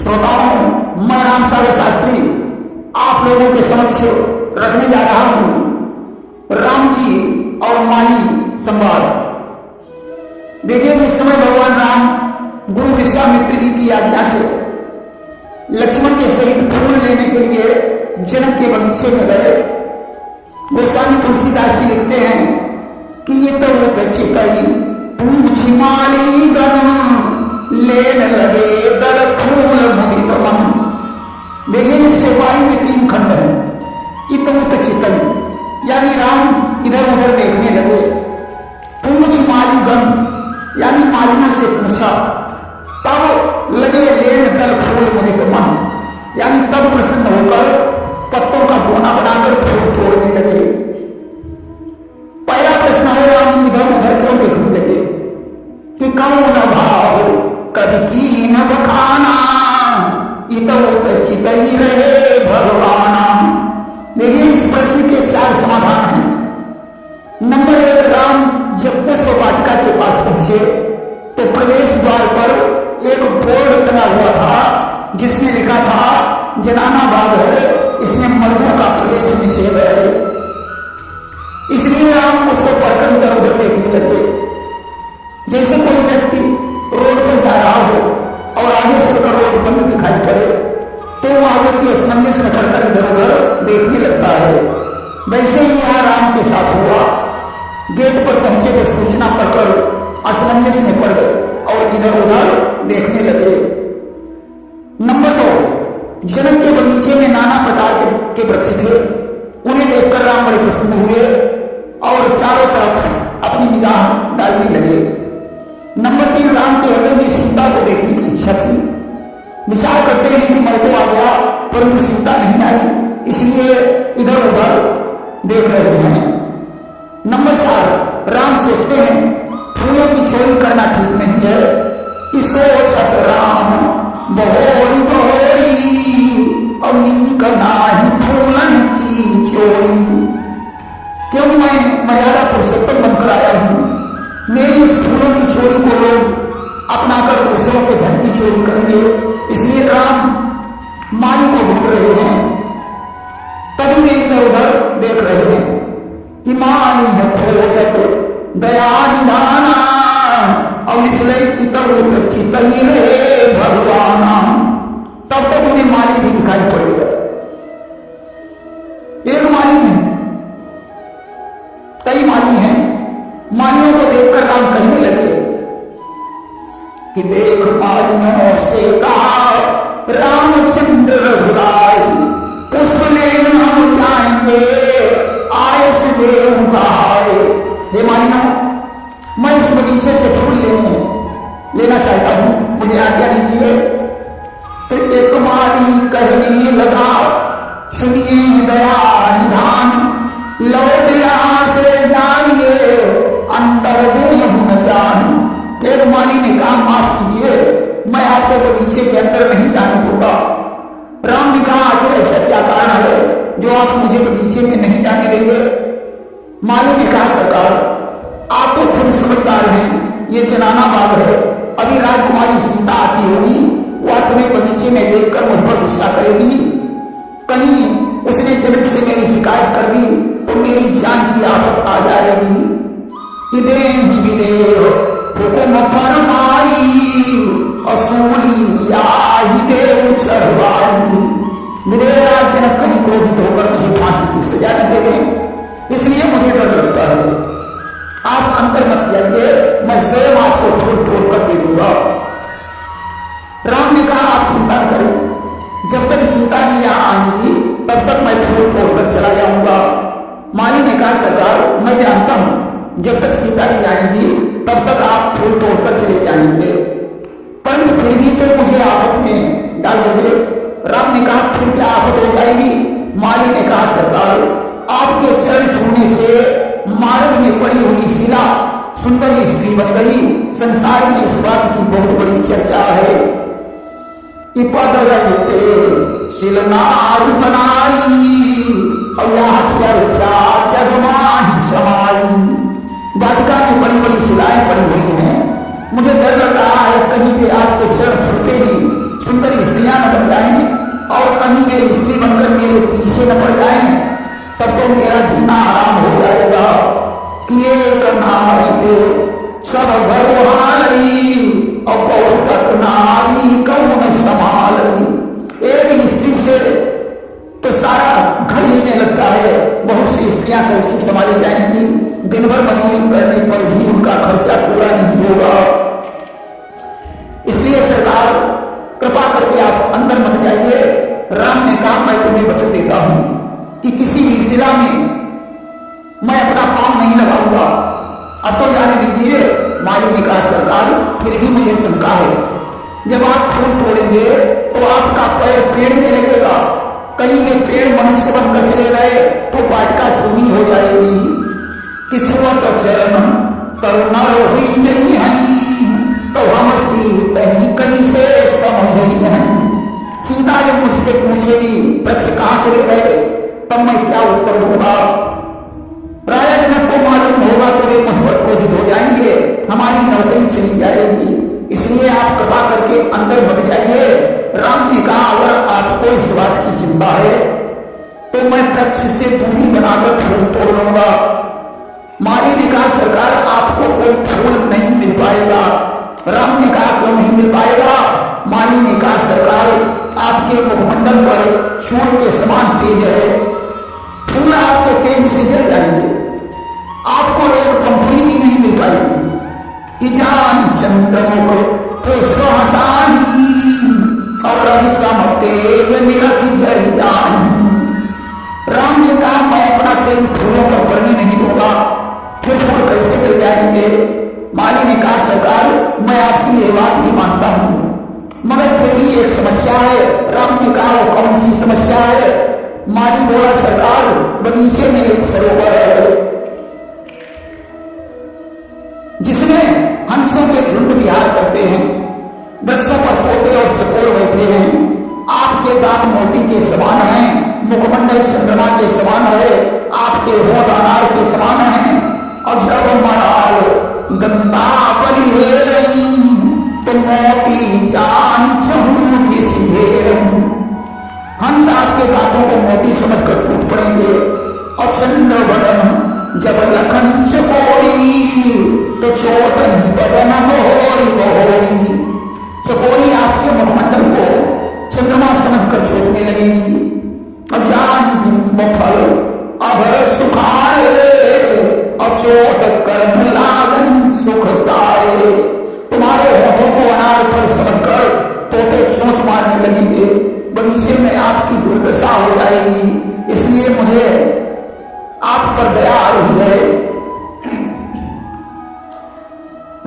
श्रोताओं, मैं राम सागर शास्त्री आप लोगों के समक्ष रखने जा रहा हूं राम जी और माली संवाद। देखिए, इस समय भगवान राम गुरु विश्वामित्र जी की आज्ञा से लक्ष्मण के सहित फूल लेने के लिए जनक के बगीचे में गए। गोस्वामी तुलसीदास जी लिखते हैं कि ये तो वो चितई पूछ माली गण लेन लगे दल फूल मुदित मन। देखिए, इस चौपाई में 3 खंड है। इतमुत चितई यानी राम इधर उधर देखने लगे। पूछ माली गण यानी मालिना से पूछा, तब लगे लेन दल फूल मुदित मन यानी तब प्रसन्न होकर पत्तों का दोना बनाकर फूल तोड़ने लगे। पहला प्रश्न है, राम इधर उधर क्यों देखने लगे कि कौन भाव कभी की न बखाना इतमुत चितई रहे भगवाना। देखिए, इस प्रश्न के 4 समाधान हैं। नंबर 1, राम जब पुष्प वाटिका के पास पहुंचे तो प्रवेश द्वार पर एक बोर्ड लगा हुआ था जिसमें लिखा था जनाना बाग है, इसमें मर्दों का प्रवेश निषेध है। इसलिए राम उसको पढ़कर इधर उधर देखने लगे। जैसे कोई व्यक्ति रोड पर जा रहा हो और आगे चलकर रोड बंद दिखाई पड़े तो वह व्यक्ति असमंजस में पड़कर इधर उधर देखने लगता है। वैसे ही यहाँ राम के साथ हुआ। गेट पर पहुंचे तो सूचना पढ़कर असमंजस में पड़ गए और इधर उधर देखने लगे। नंबर 2, जनक के बगीचे में नाना प्रकार के वृक्ष थे। उन्हें देखकर राम बड़े प्रसन्न हुए और चारों तरफ अपनी निगाह डालने लगे। नंबर 3, राम के हृदय में सीता को देखने की इच्छा थी। विचार करते हैं कि मैं तो आ गया परंतु सीता नहीं आई, इसलिए इधर उधर देख रहे हैं। नंबर 4, राम सोचते हैं फूलों की चोरी करना ठीक नहीं है कि सोचत राम बहोरी बहोरी अवनी करना ही फूलन की चोरी। क्योंकि मैं मर्यादा पुरुषोत्तम बनकर आया हूं, मेरी इस फूलों की चोरी को लोग अपनाकर दूसरों के धन की चोरी करेंगे, इसलिए राम माली को ढूंढ रहे हैं। तभी वे इधर उधर देख रहे हैं कि माली है खोजत दया निधाना और इसलिए इतर चितई रहे भगवाना। तब तक उन्हें माली भी दिखाई पड़ गया। एक माली नहीं, कई माली हैं। मालियों को देखकर राम कहने लगे कि देख मालियों से कहा रामचंद्र रघुराई पुष्प लेने हम जाएंगे आय से देव कहाए। हे मालियों, मैं इस बगीचे से फूल लेना चाहता हूं, मुझे आज्ञा दीजिए। तो एक माली कहने लगा, सुनिए दया निधान लौट यहां से जाइए अंदर देह न जान। एक माली ने कहा, माफ कीजिए, मैं आपको बगीचे के अंदर नहीं जाने दूंगा। राम ने कहा, आखिर ऐसा क्या कारण है जो आप मुझे बगीचे में नहीं जाने देंगे? माली ने कहा, सरकार आप तो खुद समझदार हैं, ये जनाना बाग है, अभी राजकुमारी सीता आती होगी, वह तुम्हें बगीचे में देखकर मुझ पर गुस्सा करेगी। कहीं उसने जनक से मेरी शिकायत कर दी तो मेरी जान की आफत आ जाएगी। हुकुम फरमाई असूली आई देव चढ़वाई। मेरा जनक कहीं क्रोधित होकर मुझे फांसी की सजा न दे दें, इसलिए मुझे डर लगता है। आप अंदर मत जाइए, मैं स्वयं आपको फूल तोड़कर दे दूंगा। राम ने कहा, आप चिंता न करें, जब तक सीता जी यहां आएंगी तब तक मैं फूल तोड़कर चला जाऊंगा। माली ने कहा, सरकार मैं जानता हूं जब तक सीता जी आएंगी तब तक आप फूल तोड़कर चले जाएंगे, परंतु फिर भी तो मुझे आफत में डाल दोगे। राम ने कहा, फिर क्या आफत हो जाएगी? माली ने कहा, सरकार आपके चरण छूने से मार्ग में पड़ी हुई शिला सुंदर स्त्री बन गई। संसार में इस बात की बहुत बड़ी चर्चा है कि पद रहते शिलनारी बनाई और यह चर्चा जगमान समाई। वाटिका में बड़ी बड़ी शिलाएं पड़ी हुई हैं। मुझे डर लग रहा है कहीं भी आपके शरण छूते ही सुंदर स्त्रियां न कहीं वे स्त्री बनकर मेरे पीछे न पड़ जाए तब तो मेरा जीना आराम हो जाएगा। किए करनाते सब घर हालई और बहुत तक नारी कौन संभालई। एक स्त्री से तो सारा घर हिलने लगता है, बहुत सी स्त्रियां कैसे संभाली जाएंगी। दिन भर मजदूरी करने पर भी उनका खर्चा पूरा नहीं होगा। इसलिए सरकार कृपा करके आप अंदर मत जाइए। राम ने कहा मैं तुम्हें वचन देता हूं कि किसी भी शिला में मैं अपना पांव नहीं लगाऊंगा, अब तो जाने दीजिए। माली ने कहा सरकार फिर भी मुझे शंका है, जब आप फूल तोड़ेंगे तो आपका पैर पेड़ में लगेगा, कहीं में पेड़ मनुष्य बनकर चले गए तो वाटिका सूनी हो जाएगी। किस्मत शरण करुणा हुई जई है तो हम सीता ही कैसे समझ है। सीता जब मुझसे पूछेगी वृक्ष कहां चले गए तब मैं क्या उत्तर दूंगा। राजा जनक को मालूम होगा तो वे मुझ पर क्रोधित हो जाएंगे, हमारी नौकरी चली जाएगी। इसलिए आप कृपा करके अंदर मत जाइए। राम ने कहा अगर आपको इस बात की चिंता है तो मैं वृक्ष से दूरी बनाकर फूल तोड़ लूंगा। माली ने कहा सरकार आपको कोई फूल नहीं मिल पाएगा। राम ने कहा क्यों नहीं मिल पाएगा। माली ने कहा सरकार आपके मुखमंडल पर सूर्य के समान तेज है, फूल आपके तेज से जल जाएंगे, आपको एक पंखुड़ी भी नहीं मिल पाएगी। कि जान चंद्रमुख पुष्प हसानी और रवि सम तेज निरख जरि जानी। राम ने कहा मैं अपना तेज फूलों पर पड़ने नहीं दूंगा, फिर फूल कैसे जल जाएंगे। माली ने कहा सरकार मैं आपकी ये बात भी मानता हूं, मगर फिर भी एक समस्या है। राम ने कहा वो कौन सी समस्या है। माली बोला सरकार बगीचे में एक सरोवर है जिसमें हंसों के झुंड विहार करते हैं, वृक्षों पर तोते और चकोर बैठे हैं। आपके दांत मोती के समान हैं, मुखमंडल चंद्रमा के समान है, आपके होंठ अनार के समान हैं। और जब मराल गंदा बली है रही तो मोती जान चहु सीधे रही। हंस आपके दांतों को मोती समझकर टूट पड़ेंगे। और चंद्र बदन जब लखन चकोरी तो चोट ही बदन बहोरी बहोरी। चकोरी आपके मुखमंडल को चंद्रमा समझकर चोटने लगेगी। अजान बिंब फल अधर सुखारे और चोट कर्म लागन सुख सारे। तुम्हारे होठों को अनार फल समझकर तोते चोंच मारने लगेंगे, बगीचे में आपकी दुर्दशा हो जाएगी। इसलिए मुझे आप पर दया आ रही है।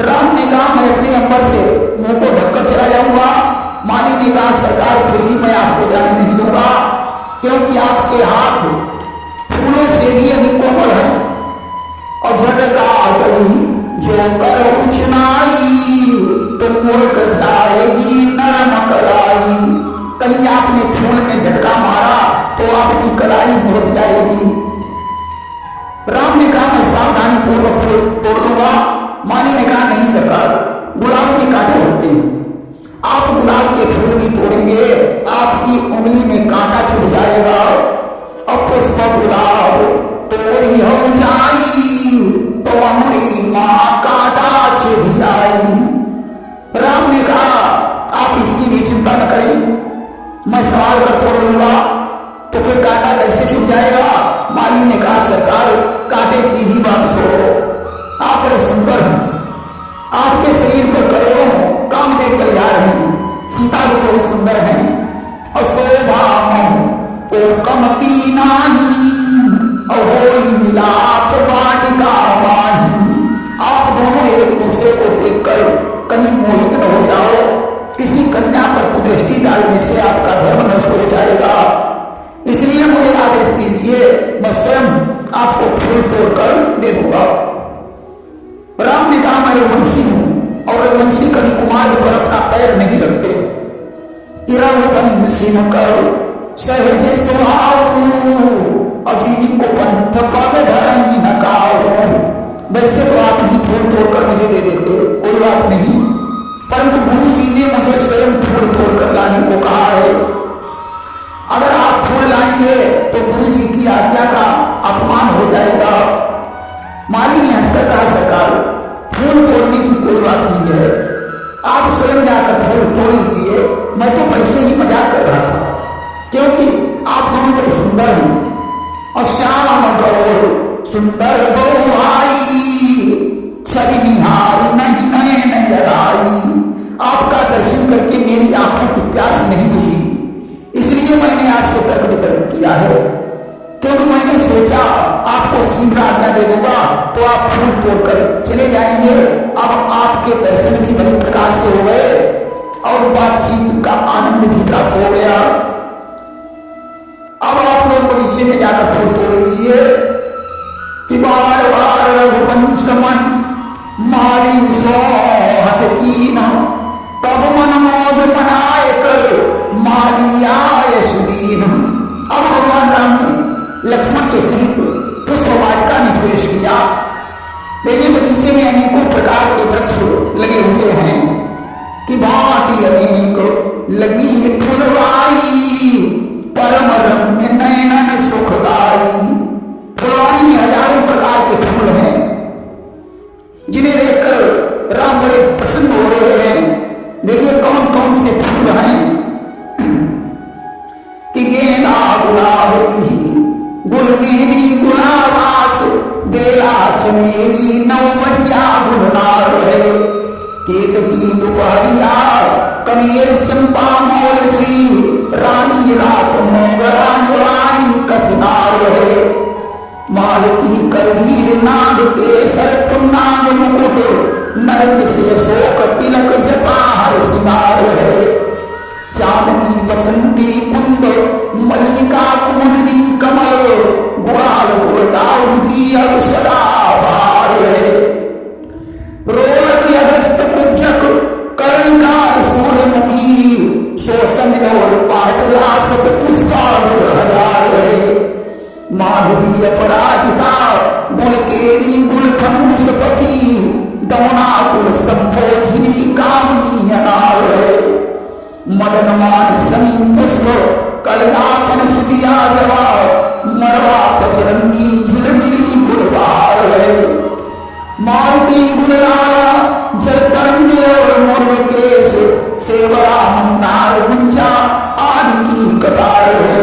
राम ने कहा मैं अपने अंबर से मुंह को ढककर चला जाऊंगा। माली ने कहा सरकार फिर भी मैं आपको जाने नहीं दूंगा, क्योंकि आपके हाथ फूलों से भी अधिक कोमल है। और झटका गई जो कर उचनाई तो मुर्ख जाएगी नरम कलाई। कहीं आपने फूल में झटका मारा तो आपकी कलाई मुर्ख जाएगी। राम ने कहा मैं सावधानी पूर्वक फूल तोड़ लूंगा। माली ने कहा नहीं सरकार गुलाब में कांटे होते हैं, आप गुलाब के फूल भी तोड़ेंगे आपकी उंगली में कांटा चुभ जाएगा। और पुष्प गुलाब तोड़ी हो जाई तो अमरी मां कांटा चुभ जाई। राम ने कहा आप इसकी भी चिंता न करें, मैं संभाल कर तोड़ लूंगा। तो फिर कांटा कैसे छूट जाएगा। माली ने कहा सरकार कांटे की भी बात छोड़ो, आप बड़े सुंदर हैं, आपके शरीर पर करोड़ों कामदेव परिवार हैं, सीता भी बहुत सुंदर है। और शोभा को कमती नाही और होई मिलाप वाटिका वाही। आप दोनों एक दूसरे को देखकर कहीं मोहित न हो जाओ, किसी कन्या पर कुदृष्टि डालने से आपका धर्म नष्ट हो जाएगा। इसलिए मुझे आदेश दीजिए, मैं स्वयं आपको फूल तोड़कर दे दूंगा। राम ने कहा मैं रघुवंशी हूं और रघुवंशी कभी कुमार पर अपना पैर नहीं रखते। कर सहज स्वभाव अजीवी को पंथ पग धरई न काओ। वैसे तो आप ही फूल तोड़कर मुझे दे देते, कोई बात नहीं, परंतु गुरु जी ने मुझे स्वयं फूल तोड़कर लाने को कहा है। अगर आंखों की प्यास नहीं बुझी, इसलिए मैंने आपसे तर्क वितर्क किया है, क्योंकि मैंने सोचा आपको शीघ्र आज्ञा दे दूंगा तो आप फूल तोड़कर चले जाएंगे। अब आपके दर्शन भी बड़ी प्रकार से हो गए और बातचीत का आनंद भी प्राप्त हो गया। अब आप लोग बगीचे में जाकर फूल तोड़ लीजिए कि बार बार रघुवंश मन माली सोहत कीन, तब मन मोद मनाए कर मालिया सुदीन। अब भगवान राम ने लक्ष्मण के सहित पुष्प वाटिका में प्रवेश किया। देखिए बगीचे में अनेकों प्रकार के वृक्ष लगे हुए हैं कि भांति अनेक लगी फुलवारी, परम रम्य नयन सुखदाई। फुलवारी में हजारों प्रकार के फूल हैं जिन्हें देखकर राम बड़े प्रसन्न हो रहे हैं। देखिए कौन कौन से फूल हैं कि गेंदा गुलाबी, गुलमेली गुलाबास, बेला चमेली नवबहिया गुलनार है, केतकी दुपहरिया कनेर चंपा मोल श्री, रानी रात मोगरा रानी कचनार है, मालती करवीर नाग केसर पुन्नाग मुकुट, नरक से शोक तिलक जपा हर सिंगार है, चांदनी बसंती कुंद मल्लिका कुमुदनी कमल, गुलाल गुलदाउदी अब सदा बहार है, रोलक अगस्त कुब्जक कर्णिकार सूर्यमुखी, शोषण और पाटलासक पुष्पागुल हजार है, माधुरी अपराजिता गुलकेरी गुलफनुष पपी, दमना गुल संभोजिनी कामिनी अनार है, मदन मान समी पुष्प कलनापन सुदिया जवा, मरवा पसरंगी झिलमिली गुलबार है, मारुति गुललाला जल तरंगे और मोर केश, सेवरा मंदार गुंजा आदि की कतार है।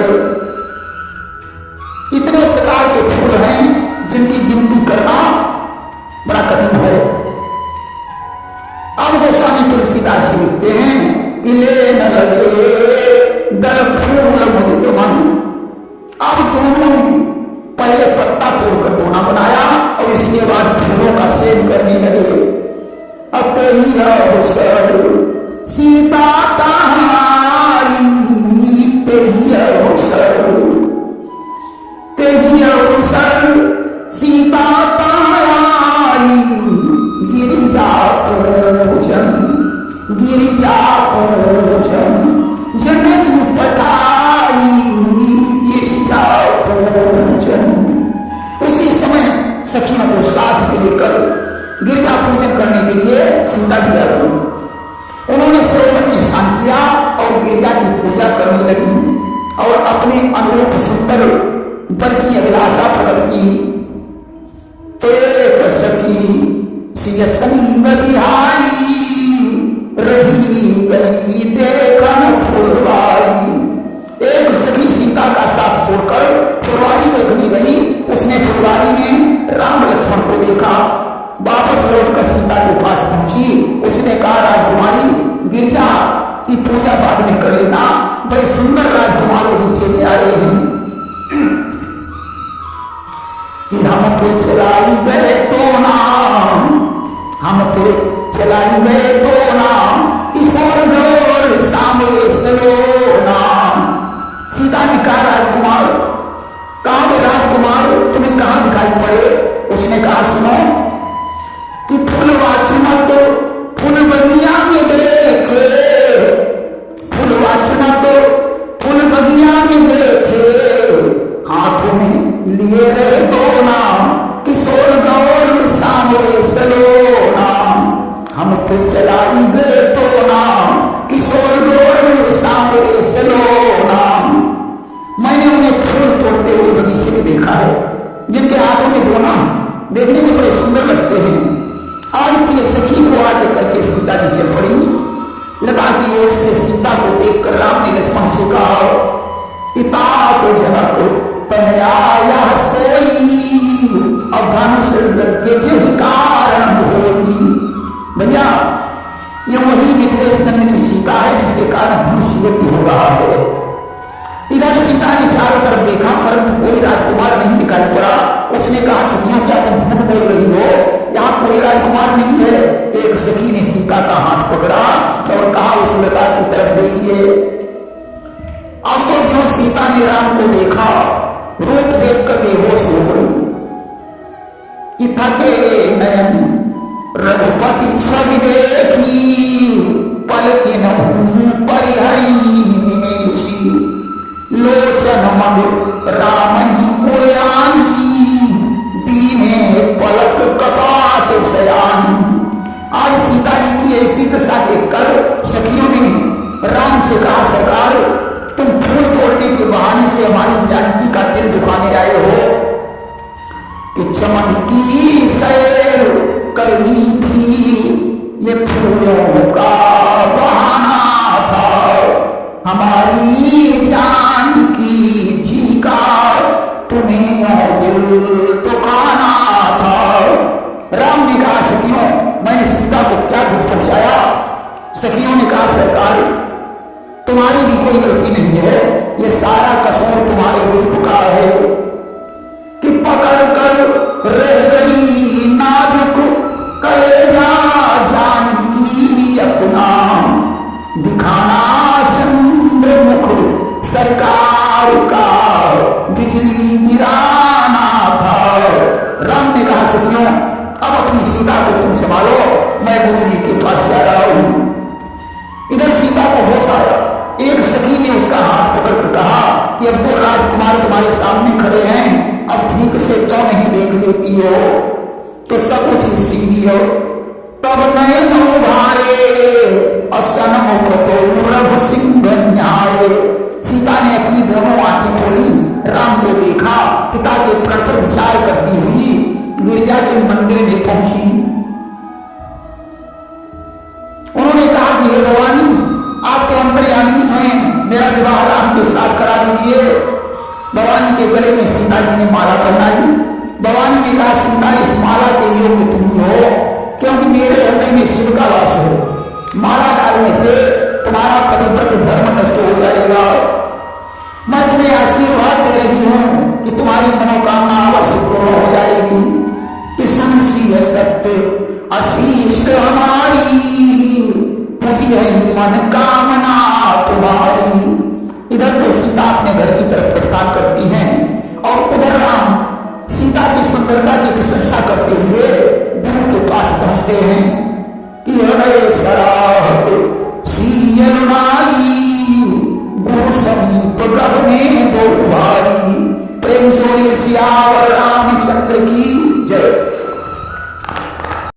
इतने प्रकार के फूल हैं जिनकी गिनती करना बड़ा कठिन है। अब गोस्वामी तुलसीदास जी लिखते हैं कि ले न लगे दल फूल मुदित मन। अब दोनों ने पहले पत्ता तोड़कर दोना बनाया और इसके बाद फूलों का सेवन करने लगे। अब अवसर सीता ताई तेही अवसर सीता ताई, गिरिजा पूजन जननी पठाई, गिरिजा पूजन। उसी समय सखियों को साथ में लेकर गिरिजा पूजन करने के लिए सीता जी आ गई। उन्होंने सरोवर में स्नान किया और गिरिजा की पूजा करने लगी और अपने अनुरूप सुंदर वर की अभिलाषा प्रकट की। तो एक सखी सिय संग बिहाई, रही गई देखन फुलवारी। एक सखी सीता का साथ छोड़कर फुलवारी देखने गई। उसने फुलवारी में राम लक्ष्मण को देखा। वापस लौटकर सीता के पास पहुंची। उसने कहा राजकुमारी गिरिजा की पूजा बाद में कर लेना, बड़े सुंदर राजकुमार बगीचे में आ रहे हैं। कि हम पे चलाई गए टोना, हम पे चलाई गए टोना, किशोर गौर सामने सलोना। सीता ने कहा राजकुमार, कहा वे राजकुमार तुम्हें कहां दिखाई पड़े? उसने कहा सुनो कि फूलवासना तो फूल बगिया में देखे, फूलवासना तो फूल बगिया में देखे, हाथों में लिए रहे दोना, किशोर गौर सामने सलोना। हम पे चलाई गए टोना, किशोर गौर सामने सलोना। मैंने उन्हें फूल तोड़ते हुए बगीचे में देखा है, जिनके हाथों में दोना देखने में बड़े सुंदर लगते हैं। आज प्रिय सखी को आगे करके सीता जी चल पड़ी। लता की ओर से सीता को देखकर राम ने लक्ष्मण से कहा, पिता तो जनक तनया सोई, अब धनुष यज्ञ कारण होई। भैया ये वही मिथिलेश नंदिनी सीता है जिसके कारण धनुष यज्ञ हो रहा है। इधर सीता ने चारों तरफ देखा परंतु कोई राजकुमार नहीं दिखाई पड़ा। उसने कहा सखियों क्या तुम झूठ बोल रही हो, यहाँ कोई राजकुमार नहीं है। एक सखी ने सीता का हाथ पकड़ा और कहा उस लता की तरफ देखिए। अब तो जो सीता ने राम को देखा रूप देखकर बेहोश हो गई कि थके नयन रघुपति सब देखी पलकिन परिहरी लोचन मग रामनी उड़ानी दीने पलक कपाट सयानी। आज सीता जी की ऐसी दशा देखकर सखियों ने राम से कहा सरकार तुम फूल तोड़ने के बहाने से हमारी जानकी का दिल दुखाने आए हो कि चमन की सैर करनी थी ये फूलों का बहाना था हमारी जानकी जी का तुम्हें दिल दुखाना था। राम ने कहा सखियों मैंने सीता को क्या दुख पहुंचाया। सखियों ने कहा सरकार तुम्हारी भी कोई गलती नहीं है, ये सारा कसूर तुम्हारे रूप का है कि पकड़ कर रह गई नाजुक कलेजा जानकी अपना दिखाना चंद्रमुख सरकार का बिजली गिराना था। राम ने कहा सखियों अब अपनी सीता को तुम संभालो, मैं गुरु जी के पास जा रहा हूं। इधर सीता को होश आया। एक सखी ने उसका हाथ पकड़कर कहा कि अब तो राजकुमार तुम्हारे सामने खड़े हैं, अब ठीक से क्यों नहीं देख लेती हो तो सब कुछ इसी हो। तब नयन उभारे असन मुख तो रघु सिंह न्यारे। सीता ने अपनी दोनों आंखें खोली, राम को देखा, पिता के प्रण पर विचार करती हुई गिरजा के मंदिर में पहुंची। उन्होंने कहा कि हे भवानी आप तो अंतर्यामी हैं, मेरा विवाह राम के साथ करा दीजिए। भवानी के गले में सीता जी ने माला पहनाई। भवानी ने कहा सीता इस माला के योग्य तुम ही हो क्योंकि मेरे हृदय में शिव का वास है। माला डालने से तुम्हारा पतिव्रत धर्म नष्ट हो जाएगा। मैं तुम्हें आशीर्वाद दे रही हूं कि तुम्हारी मनोकामना अवश्य पूर्ण हो जाएगी कि सुनसी है सत्य आशीष हमारी मुझी है मन कामना तुम्हारी। इधर तो सीता अपने घर की तरफ प्रस्थान करती हैं और उधर राम सीता की सुंदरता की प्रशंसा करते हुए गुरु के पास पहुंचते हैं कि हृदय सराहत सीयलुनाई गुरु समीप गगने दो भाई। प्रेम सोरे सियावर रामचंद्र की